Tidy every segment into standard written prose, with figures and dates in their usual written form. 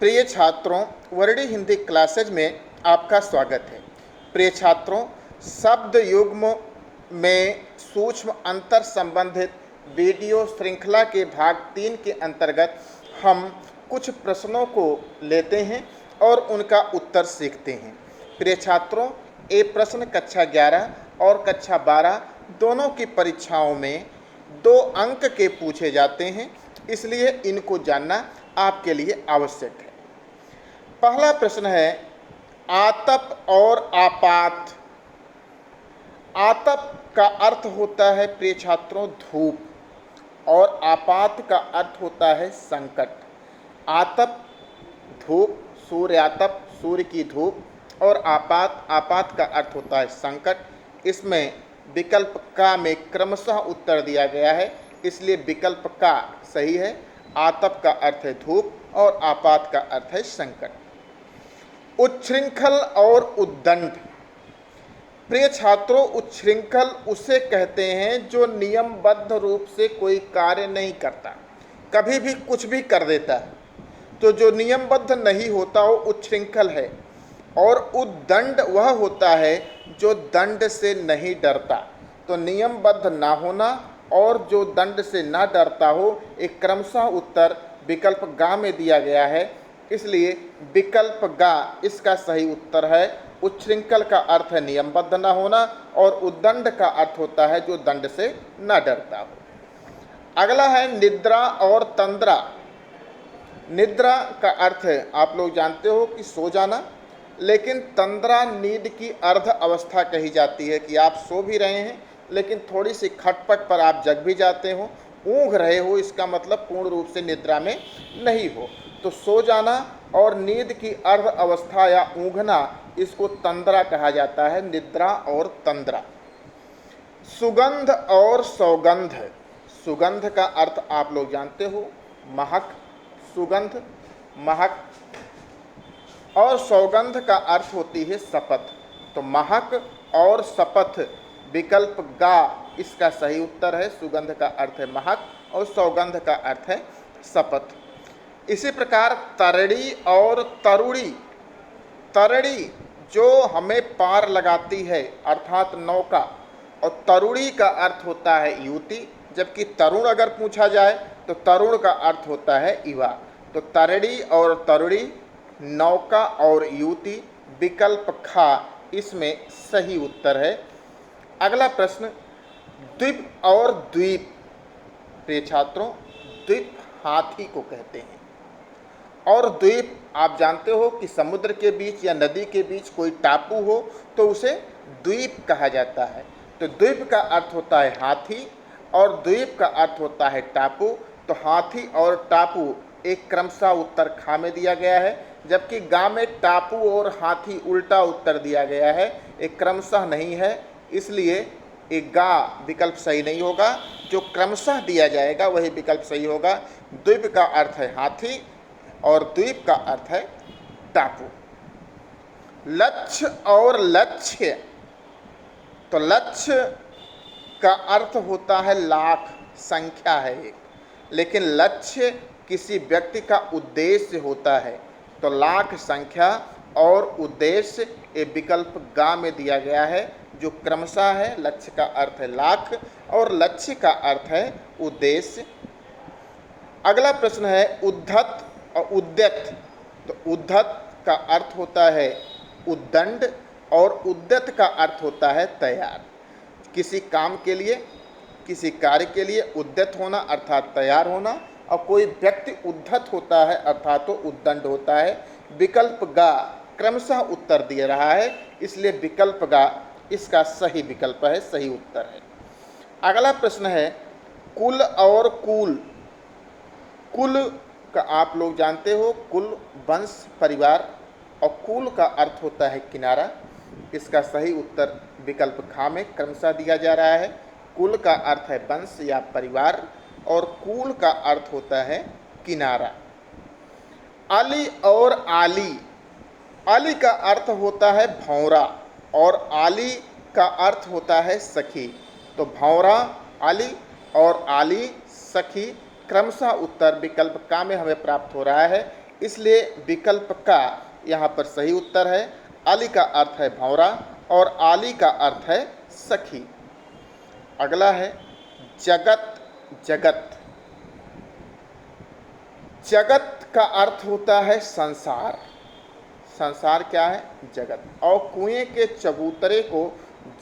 प्रिय छात्रों, Verde Hindi classes में आपका स्वागत है। प्रिय छात्रों, शब्द युग्म में सूक्ष्म अंतर संबंधित वीडियो श्रृंखला के भाग 3 के अंतर्गत हम कुछ प्रश्नों को लेते हैं और उनका उत्तर सीखते हैं। प्रिय छात्रों, ये प्रश्न कक्षा 11 और कक्षा 12 दोनों की परीक्षाओं में 2 अंक के पूछे जाते हैं, इसलिए इनको जानना आपके लिए आवश्यक है। पहला प्रश्न है, आतप और आपात। आतप का अर्थ होता है प्रिय छात्रों धूप, और आपात का अर्थ होता है संकट। आतप धूप, सूर्यातप सूर्य की धूप, और आपात का अर्थ होता है संकट। इसमें विकल्प का में क्रमशः उत्तर दिया गया है, इसलिए विकल्प का सही है। आतप का अर्थ है धूप और आपात का अर्थ है संकट। उच्छृंखल और उद्दंड। प्रिय छात्रों, उच्छृंखल उसे कहते हैं जो नियमबद्ध रूप से कोई कार्य नहीं करता, कभी भी कुछ भी कर देता है, तो जो नियमबद्ध नहीं होता वो उच्छृंखल है। और उद्दंड वह होता है जो दंड से नहीं डरता। तो नियमबद्ध ना होना और जो दंड से ना डरता हो, एक क्रमशः उत्तर विकल्प गा में दिया गया है, इसलिए विकल्प गा इसका सही उत्तर है। उच्छृंखल का अर्थ है नियमबद्ध ना होना, और उद्दंड का अर्थ होता है जो दंड से ना डरता हो। अगला है निद्रा और तंद्रा। निद्रा का अर्थ है, आप लोग जानते हो कि सो जाना, लेकिन तंद्रा नींद की अर्ध अवस्था कही जाती है कि आप सो भी रहे हैं लेकिन थोड़ी सी खटपट पर आप जग भी जाते हो, ऊँघ रहे हो, इसका मतलब पूर्ण रूप से निद्रा में नहीं हो। तो सो जाना और नींद की अर्ध अवस्था या ऊँघना, इसको तंद्रा कहा जाता है, निद्रा और तंद्रा। सुगंध और सौगंध। सुगंध का अर्थ आप लोग जानते हो महक, सुगंध महक, और सौगंध का अर्थ होती है शपथ। तो महक और शपथ विकल्प गा इसका सही उत्तर है। सुगंध का अर्थ है महक और सौगंध का अर्थ है शपथ। इसी प्रकार तरड़ी और तरुड़ी। तरड़ी जो हमें पार लगाती है अर्थात नौका, और तरुड़ी का अर्थ होता है युवती, जबकि तरुण अगर पूछा जाए तो तरुण का अर्थ होता है युवा। तो तरड़ी और तरुड़ी, नौका और युवती, विकल्प खा इसमें सही उत्तर है। अगला प्रश्न, द्वीप और द्वीप। प्रिय छात्रों, द्वीप हाथी को कहते हैं, और द्वीप आप जानते हो कि समुद्र के बीच या नदी के बीच कोई टापू हो तो उसे द्वीप कहा जाता है। तो द्वीप का अर्थ होता है हाथी और द्वीप का अर्थ होता है टापू। तो हाथी और टापू एक क्रमशः उत्तर खा में दिया गया है, जबकि गा में टापू और हाथी उल्टा उत्तर दिया गया है, एक क्रमशः नहीं है, इसलिए एक गा विकल्प सही नहीं होगा। जो क्रमशः दिया जाएगा वही विकल्प सही होगा। द्वीप का अर्थ है हाथी और द्वीप का अर्थ है टापू। लक्ष्य और लक्ष्य। तो लक्ष्य का अर्थ होता है लाख, संख्या है एक, लेकिन लक्ष्य किसी व्यक्ति का उद्देश्य होता है। तो लाख संख्या और उद्देश्य ये विकल्प गा में दिया गया है, जो क्रमशः है। लक्ष्य का अर्थ है लाख और लक्ष्य का अर्थ है उद्देश्य। अगला प्रश्न है उद्धत और उद्यत। तो उद्धत का अर्थ होता है उद्दंड और उद्यत का अर्थ होता है तैयार। किसी काम के लिए, किसी कार्य के लिए उद्यत होना अर्थात तैयार होना, और कोई व्यक्ति उद्धत होता है अर्थात तो उद्दंड होता है। विकल्प गा क्रमशः उत्तर दे रहा है, इसलिए विकल्प गा इसका सही विकल्प है, सही उत्तर है। अगला प्रश्न है कुल और कूल। कुल का आप लोग जानते हो, कुल वंश परिवार, और कूल का अर्थ होता है किनारा। इसका सही उत्तर विकल्प खा में क्रमशः दिया जा रहा है। कुल का अर्थ है वंश या परिवार, और कूल का अर्थ होता है किनारा। अली और आली। अली का अर्थ होता है भौरा और आली का अर्थ होता है सखी। तो भौरा, अली और आली सखी, क्रमशः उत्तर विकल्प का में हमें प्राप्त हो रहा है। इसलिए विकल्प का यहाँ पर सही उत्तर है। आली का अर्थ है भंवरा और आली का अर्थ है सखी। अगला है जगत। जगत, जगत का अर्थ होता है संसार। संसार क्या है? जगत। और कुएं के चबूतरे को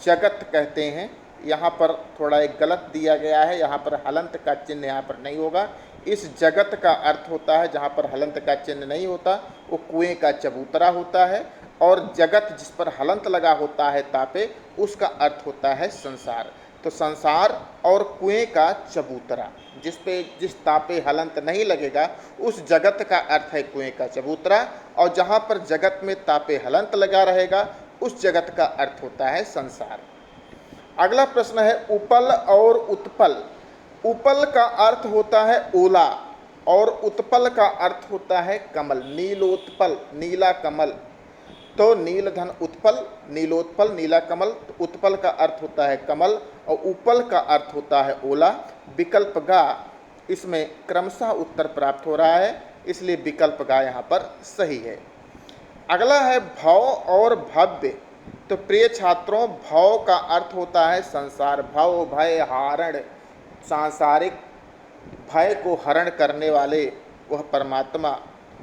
जगत कहते हैं। यहाँ पर थोड़ा एक गलत दिया गया है, यहाँ पर हलंत का चिन्ह यहाँ पर नहीं होगा। इस जगत का अर्थ होता है, जहाँ पर हलंत का चिन्ह नहीं होता वो कुएं का चबूतरा होता है, और जगत जिस पर हलंत लगा होता है तापे, उसका अर्थ होता है संसार। तो संसार और कुएं का चबूतरा, जिस तापे हलंत नहीं लगेगा उस जगत का अर्थ है कुएं का चबूतरा, और जहाँ पर जगत में तापे हलंत लगा रहेगा उस जगत का अर्थ होता है संसार। अगला प्रश्न है उपल और उत्पल। उपल का अर्थ होता है ओला और उत्पल का अर्थ होता है कमल। नीलोत्पल, नीला कमल। तो नीलधन उत्पल, नीलोत्पल नीला कमल। तो उत्पल का अर्थ होता है कमल और उपल का अर्थ होता है ओला। विकल्प गा, इसमें क्रमशः उत्तर प्राप्त हो रहा है, इसलिए विकल्प गा यहाँ पर सही है। अगला है भव और भव्य। तो प्रिय छात्रों, भव का अर्थ होता है संसार। भव भय हारण, सांसारिक भय को हरण करने वाले वह परमात्मा।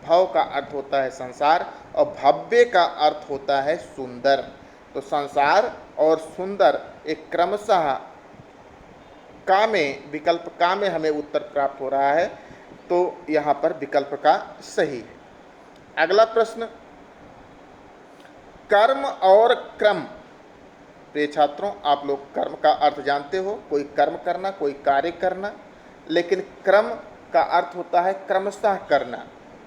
भव का अर्थ होता है संसार और भव्य का अर्थ होता है सुंदर। तो संसार और सुंदर एक क्रमशः का में, विकल्प का में हमें उत्तर प्राप्त हो रहा है, तो यहाँ पर विकल्प का सही है। अगला प्रश्न, कर्म और क्रम। प्रिय छात्रों, आप लोग कर्म का अर्थ जानते हो, कोई कर्म करना, कोई कार्य करना, लेकिन क्रम का अर्थ होता है क्रमशः करना।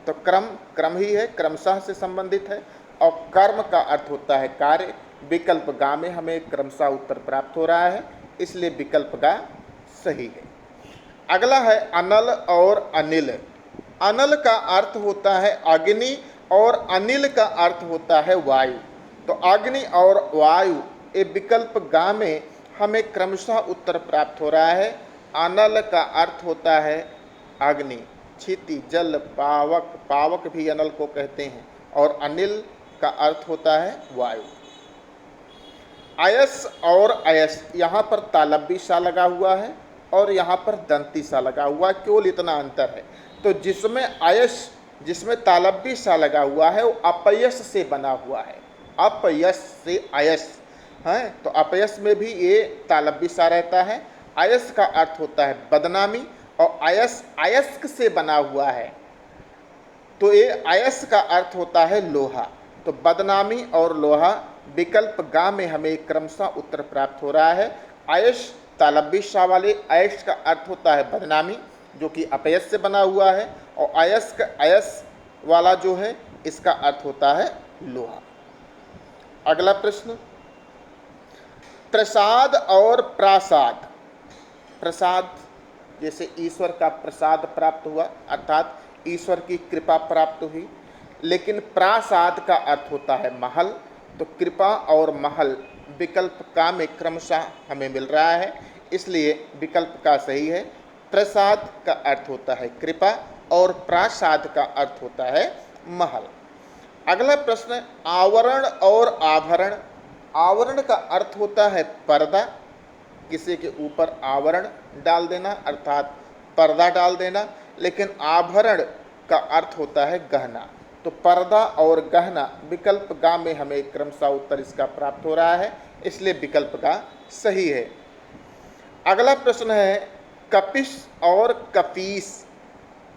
तो क्रम क्रम ही है, क्रमशः से संबंधित है, और कर्म का अर्थ होता है कार्य। विकल्प गा में हमें क्रमशः उत्तर प्राप्त हो रहा है, इसलिए विकल्प गा सही है। अगला है अनल और अनिल। अनल का अर्थ होता है अग्नि और अनिल का अर्थ होता है वायु। तो अग्नि और वायु ये विकल्प गा में हमें क्रमशः उत्तर प्राप्त हो रहा है। अनल का अर्थ होता है अग्नि, क्षिति, जल, पावक, पावक भी अनल को कहते हैं, और अनिल का अर्थ होता है वायु। अयस और अयस, यहाँ पर तालब्बी सा लगा हुआ है और यहाँ पर दंती सा लगा हुआ है, केवल इतना अंतर है। तो जिसमें अयस, जिसमें तालब्बी सा लगा हुआ है वो अपयस से बना हुआ है। अपयस से अयस है, तो अपयस में भी ये तालब्बी सा रहता है। अयस का अर्थ होता है बदनामी, और अयस अयस्क से बना हुआ है, तो ये अयस का अर्थ होता है लोहा। तो बदनामी और लोहा विकल्प गा में हमें क्रमशः उत्तर प्राप्त हो रहा है। अयश तालब्बी सा वाले अयश का अर्थ होता है बदनामी, जो कि अपयस से बना हुआ है, और अयस्क अयस वाला जो है इसका अर्थ होता है लोहा। अगला प्रश्न, प्रसाद और प्रासाद। प्रसाद जैसे ईश्वर का प्रसाद प्राप्त हुआ, अर्थात ईश्वर की कृपा प्राप्त हुई, लेकिन प्रासाद का अर्थ होता है महल। तो कृपा और महल विकल्प का में क्रमशः हमें मिल रहा है, इसलिए विकल्प का सही है। प्रसाद का अर्थ होता है कृपा और प्रासाद का अर्थ होता है महल। अगला प्रश्न, आवरण और आभरण। आवरण का अर्थ होता है पर्दा, किसी के ऊपर आवरण डाल देना अर्थात पर्दा डाल देना, लेकिन आभरण का अर्थ होता है गहना। तो पर्दा और गहना विकल्प गा में हमें क्रमशः उत्तर इसका प्राप्त हो रहा है, इसलिए विकल्प गा सही है। अगला प्रश्न है कपिश और कपीस।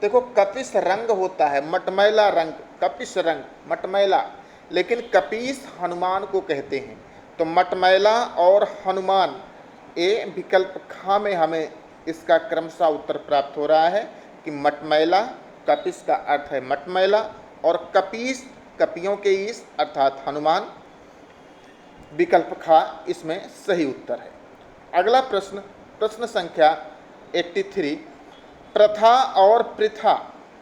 देखो, कपिश रंग होता है, मटमैला रंग, कपिश रंग मटमैला, लेकिन कपीस हनुमान को कहते हैं। तो मटमैला और हनुमान, ये विकल्प खा में हमें इसका क्रमशः उत्तर प्राप्त हो रहा है कि मटमैला, कपिश का अर्थ है मटमैला, और कपीस कपियों के ईश अर्थात हनुमान। विकल्प खा इसमें सही उत्तर है। अगला प्रश्न, प्रश्न संख्या 83, प्रथा और प्रथा।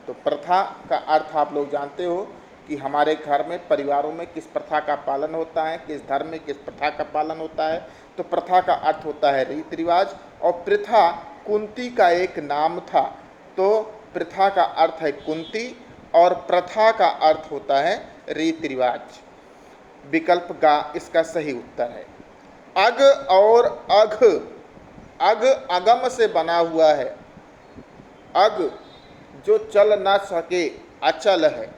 तो प्रथा का अर्थ आप लोग जानते हो कि हमारे घर में, परिवारों में किस प्रथा का पालन होता है, किस धर्म में किस प्रथा का पालन होता है। तो प्रथा का अर्थ होता है रीति रिवाज, और प्रथा कुंती का एक नाम था। तो प्रथा का अर्थ है कुंती और प्रथा का अर्थ होता है रीति रिवाज। विकल्प गा इसका सही उत्तर है। अग और अघ, अग अगम से बना हुआ है। अग जो चल ना सके अचल है,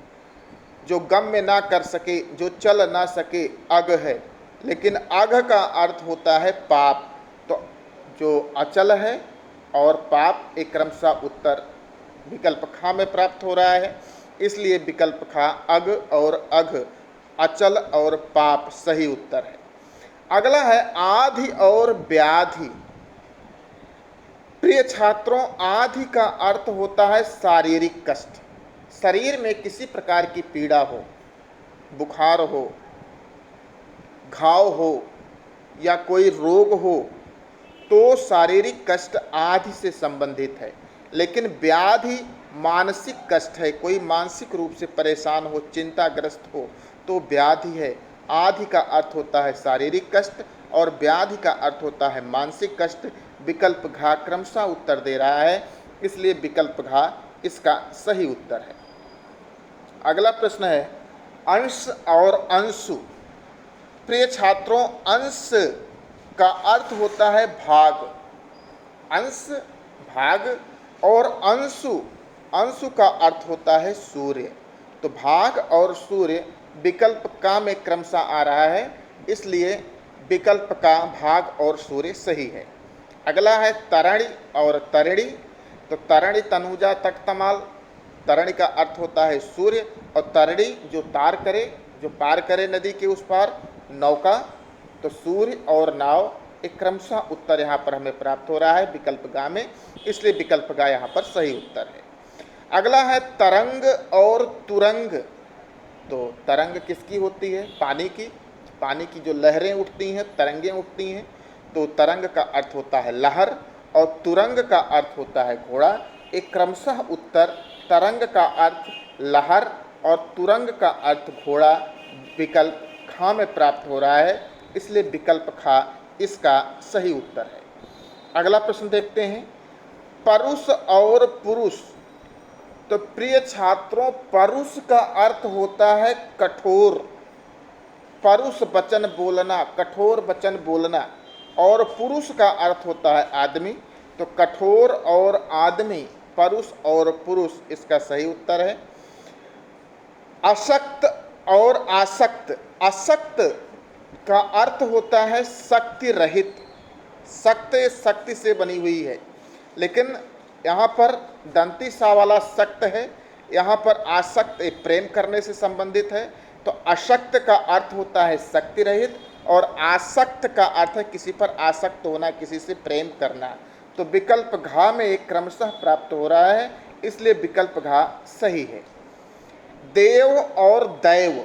जो गम्य ना कर सके, जो चल ना सके अग है। लेकिन अघ का अर्थ होता है पाप। तो जो अचल है और पाप, एक क्रमशः उत्तर विकल्प खा में प्राप्त हो रहा है। इसलिए विकल्प खा अग और अघ, अचल और पाप सही उत्तर है। अगला है आधि और व्याधि। प्रिय छात्रों, आधि का अर्थ होता है शारीरिक कष्ट। शरीर में किसी प्रकार की पीड़ा हो, बुखार हो, घाव हो या कोई रोग हो, तो शारीरिक कष्ट आधि से संबंधित है। लेकिन व्याधि मानसिक कष्ट है, कोई मानसिक रूप से परेशान हो, चिंताग्रस्त हो, तो व्याधि है। आधि का अर्थ होता है शारीरिक कष्ट और व्याधि का अर्थ होता है मानसिक कष्ट। विकल्प घा क्रमशः उत्तर दे रहा है, इसलिए विकल्प घा इसका सही उत्तर है। अगला प्रश्न है अंश और अंशु। प्रिय छात्रों, अंश का अर्थ होता है भाग, अंश भाग, और अंशु, अंशु का अर्थ होता है सूर्य। तो भाग और सूर्य विकल्प का में क्रमशः आ रहा है, इसलिए विकल्प का भाग और सूर्य सही है। अगला है तरणी और तरिणी। तो तरणी तनुजा तख्तमाल, तरणी का अर्थ होता है सूर्य, और तरिणी जो तार करे, जो पार करे नदी के उस पार, नौका। तो सूर्य और नाव, एक क्रमशः उत्तर यहाँ पर हमें प्राप्त हो रहा है विकल्प गा में, इसलिए विकल्प गा यहाँ पर सही उत्तर है। अगला है तरंग और तुरंग। तो तरंग किसकी होती है? पानी की। पानी की जो लहरें उठती हैं, तरंगें उठती हैं, तो तरंग का अर्थ होता है लहर और तुरंग का अर्थ होता है घोड़ा। एक क्रमशः उत्तर तरंग का अर्थ लहर और तुरंग का अर्थ घोड़ा विकल्प खा में प्राप्त हो रहा है, इसलिए विकल्प खा इसका सही उत्तर है। अगला प्रश्न देखते हैं परुष और पुरुष। तो प्रिय छात्रों, परुष का अर्थ होता है कठोर, परुष वचन बोलना, कठोर वचन बोलना, और पुरुष का अर्थ होता है आदमी। तो कठोर और आदमी, परुष और पुरुष इसका सही उत्तर है। अशक्त और आसक्त। अशक्त का अर्थ होता है शक्ति रहित, शक्त शक्ति से बनी हुई है, लेकिन यहाँ पर दंती सा वाला शक्त है, यहाँ पर आसक्त प्रेम करने से संबंधित है। तो अशक्त का अर्थ होता है शक्ति रहित और आसक्त का अर्थ है किसी पर आसक्त होना, किसी से प्रेम करना। तो विकल्प घा में एक क्रमशः प्राप्त हो रहा है, इसलिए विकल्प घा सही है। देव और दैव।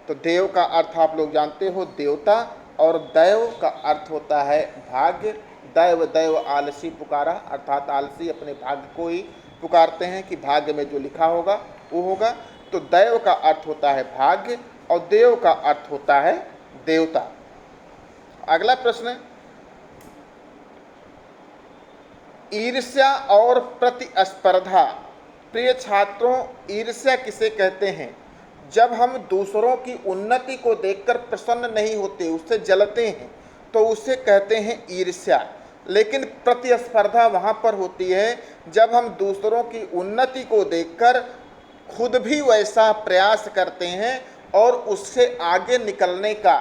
तो देव का अर्थ आप लोग जानते हो देवता, और दैव का अर्थ होता है भाग्य। दैव दैव आलसी पुकारा, अर्थात आलसी अपने भाग्य को ही पुकारते हैं कि भाग्य में जो लिखा होगा वो होगा। तो दैव का अर्थ होता है भाग्य और देव का अर्थ होता है देवता। अगला प्रश्न ईर्ष्या और प्रतिस्पर्धा। प्रिय छात्रों, ईर्ष्या किसे कहते हैं? जब हम दूसरों की उन्नति को देखकर प्रसन्न नहीं होते, उससे जलते हैं, तो उसे कहते हैं ईर्ष्या। लेकिन प्रतिस्पर्धा वहाँ पर होती है जब हम दूसरों की उन्नति को देखकर खुद भी वैसा प्रयास करते हैं और उससे आगे निकलने का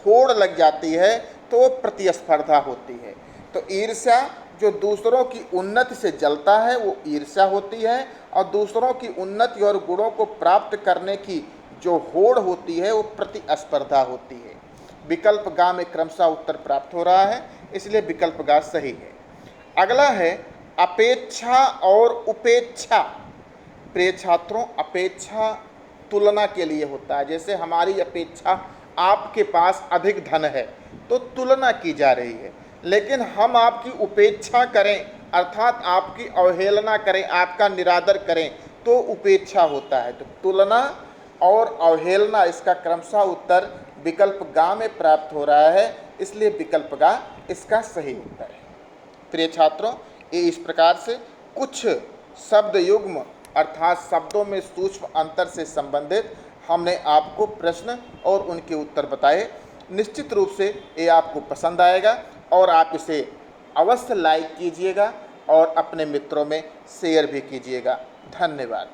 होड़ लग जाती है, तो वो प्रतिस्पर्धा होती है। तो ईर्ष्या जो दूसरों की उन्नति से जलता है वो ईर्ष्या होती है, और दूसरों की उन्नति और गुणों को प्राप्त करने की जो होड़ होती है वो प्रतिस्पर्धा होती है। विकल्प गा में क्रमशः उत्तर प्राप्त हो रहा है, इसलिए विकल्प गा सही है। अगला है अपेक्षा और उपेक्षा। प्रिय छात्रों, अपेक्षा तुलना के लिए होता है। जैसे हमारी अपेक्षा आपके पास अधिक धन है तो तुलना की जा रही है, लेकिन हम आपकी उपेक्षा करें अर्थात आपकी अवहेलना करें, आपका निरादर करें, तो उपेक्षा होता है। तो तुलना और अवहेलना इसका क्रमशः उत्तर विकल्प गा में प्राप्त हो रहा है, इसलिए विकल्प गा इसका सही उत्तर है। प्रिय छात्रों, ये इस प्रकार से कुछ शब्द युग्म अर्थात शब्दों में सूक्ष्म अंतर से संबंधित हमने आपको प्रश्न और उनके उत्तर बताए। निश्चित रूप से ये आपको पसंद आएगा और आप इसे अवश्य लाइक कीजिएगा और अपने मित्रों में शेयर भी कीजिएगा। धन्यवाद।